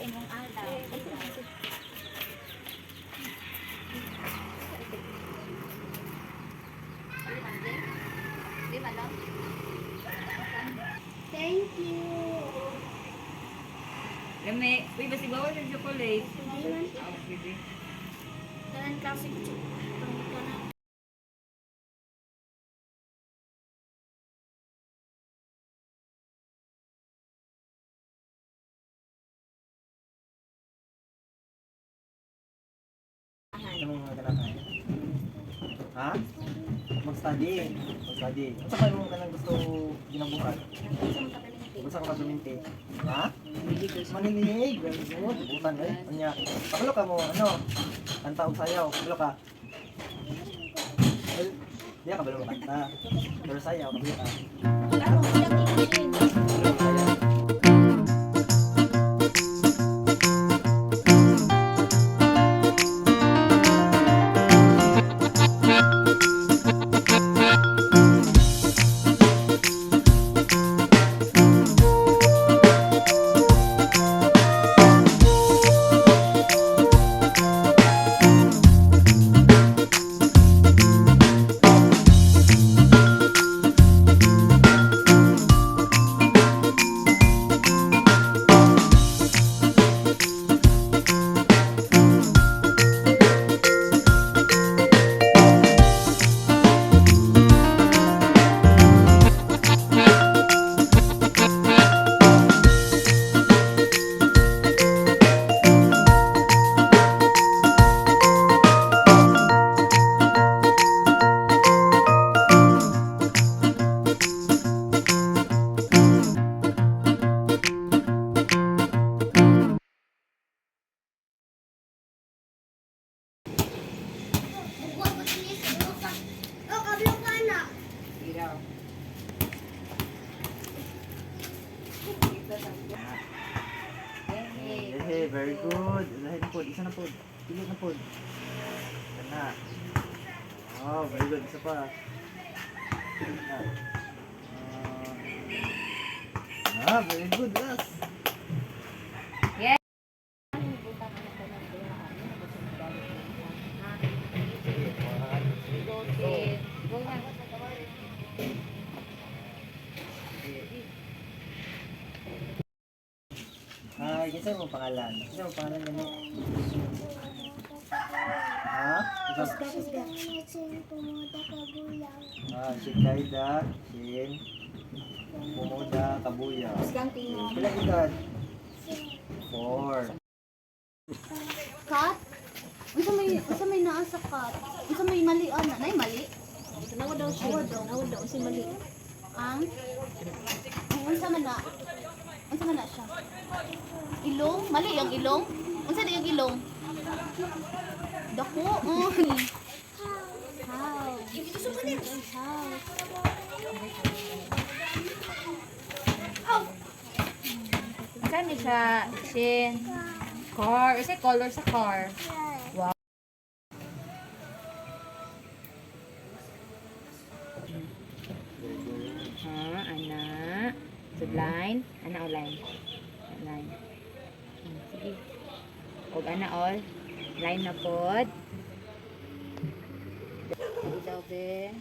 imong aldaw. Di man lang. Thank you. Lami, uy, basi bawal yung chocolate. Hindi man. Pwede. Kanan klase ko siya. Kanan. Ano mo mga kinakain? Ha? Mag-study. Mag-study. At saka yung kanang gusto ginabuhat. Gusto ko kabininti. Ha? Maninig. Very good. Butan eh. Kanya. Pakalo ka mo. Ano? Kanta o sayaw. Pakalo ka. Well, di ka kabalo mo kanta. Pero sayaw. Kabalo ka. Ano mo siya tingin? Kabalo mo sayaw. Iraw. Hey, very good. Ilahin po. Isa na po. Pilit na po. Kana. Oh, very good. Isa pa. Very good. Last. Yes. Okay. Go na. Kinsa mo pangalan? Kinsa mo pangalan gani? Ha? Ikaw? Si Kaida, Shin, Pumuda, Kabuya. Pila edad? 4. Cut? Unsa may naa sa cut? Unsa may mali ana? Nay mali? Nawa daw siya. Nawa daw si mali. Ang unsa man na? Unsa man na siya? Ilong? Mali yung ilong? Unsa na yung ilong? Dako. How? Saan niya siya? Shin. Car. Isa color sa car. Wow. Ana. Line. Ana o line. Line. Sige. Og ana all. Line na pod. Daw be.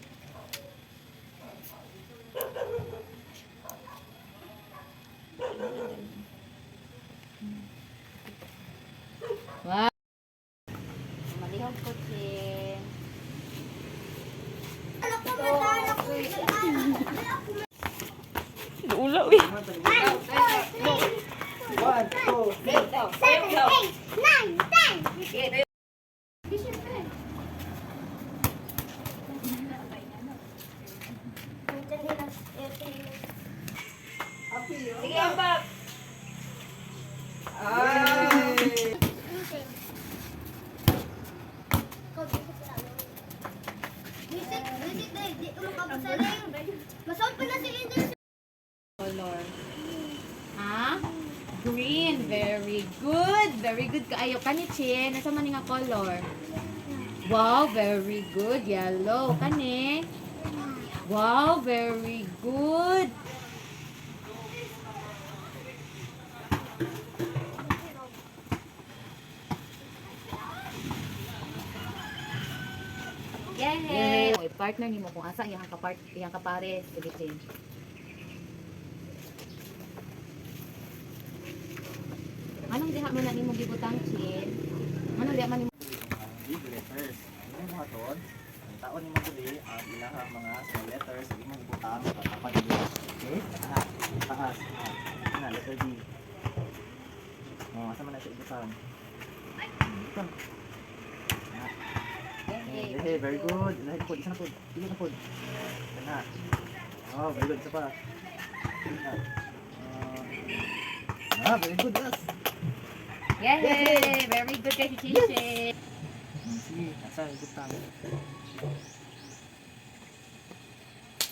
Wow. Malihog ko Chin. Ula, uy. 1, 2, 3. Sige, ambak. Masod pa na si Angel. Color. Ha? Green. Very good. Very good. Kaayo kani Chin. Nasa man nga color? Wow, very good. Yellow. Kani? Wow, very good. partner nimo kung asa iyang kapares. Sige, Chin. Anong diha man na nimo gibutang, Chin? Anong diha man nimo? Big letters. Ano yung mga ton? Ang taon ni mo dili ang ilahang mga small letters. Hindi mo butang tapat dili. Okay? Taas. Na letter D. Oh, asa man na siya ibutang? Ito. Hey, very good. Ilahi po, isa na po. Pili na po. Kana. Oh, very good. Isa pa. Very good. Yes. Yay! Very good kay Chin Chin. Sige, asa ibutang.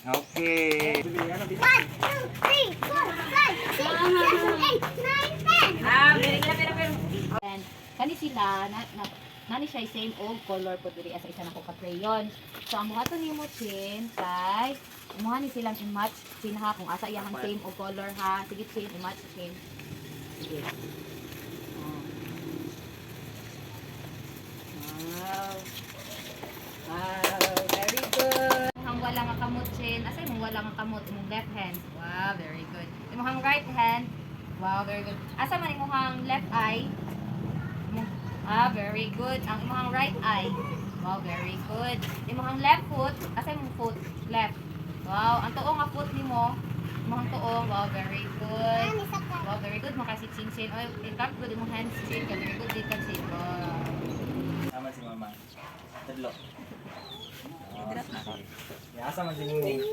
Okay. Bili, ano, bili. 1, 2, 3, 4, 5, 6, 7, 8, 9, 10. And kani sila nani siya same old color po diri as isa nako ka crayon. So ang buhaton nimo, Chin, kay imuha ni silang i-match Chin ha kung asa iyang same old color ha. Sige, Chin, i-match, Chin. Sige. Wow. Wow, very good. Imong wala nga kamot, Chin. Asa imong wala nga kamot? Imong left hand. Wow, very good. Imong right hand. Wow, very good. Asa man imong left eye? Very good. Ang imong right eye. Wow, very good. Imong left foot. Asa imong foot? Left. Wow, ang tuong nga foot nimo. Imong tuong. Wow, very good. Wow, very good. Makasi Chin Chin. Oy, ikat good imong hands, Chin. Very good dito, Chin. Wow. Tama si mama. Tadlo. Asa man si Ningning.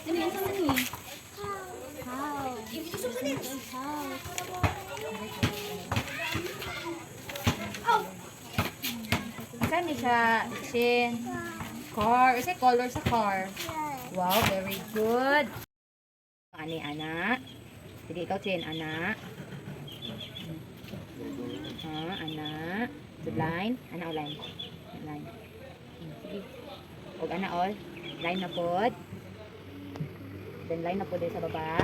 Ano yan sa mani? How? Saan ni siya, Chin? Car. Isa color sa car. Wow, very good. Ani, anak. Sige, ikaw, Chin, anak. Anak. Good line. Anak, line. Line. Sige. Huwag anak, all. Line na pod. Then, line na pod diri sa baba.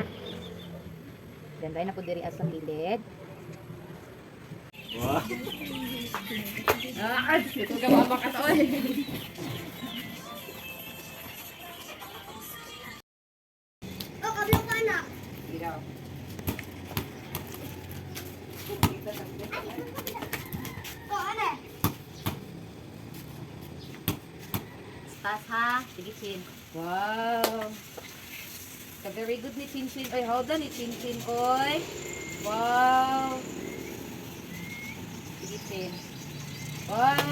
Then, line na pod diri as sa gilid. Wow. Ito ka mabakas, all. Oh, kablong ka na. Sige daw. Oh, ano? Taas ha. Sige, Chin. Wow. Very good ni Chin Chin. Oy, hold on ni Chin Chin. Oy. Wow. Sige, Chin. Wow.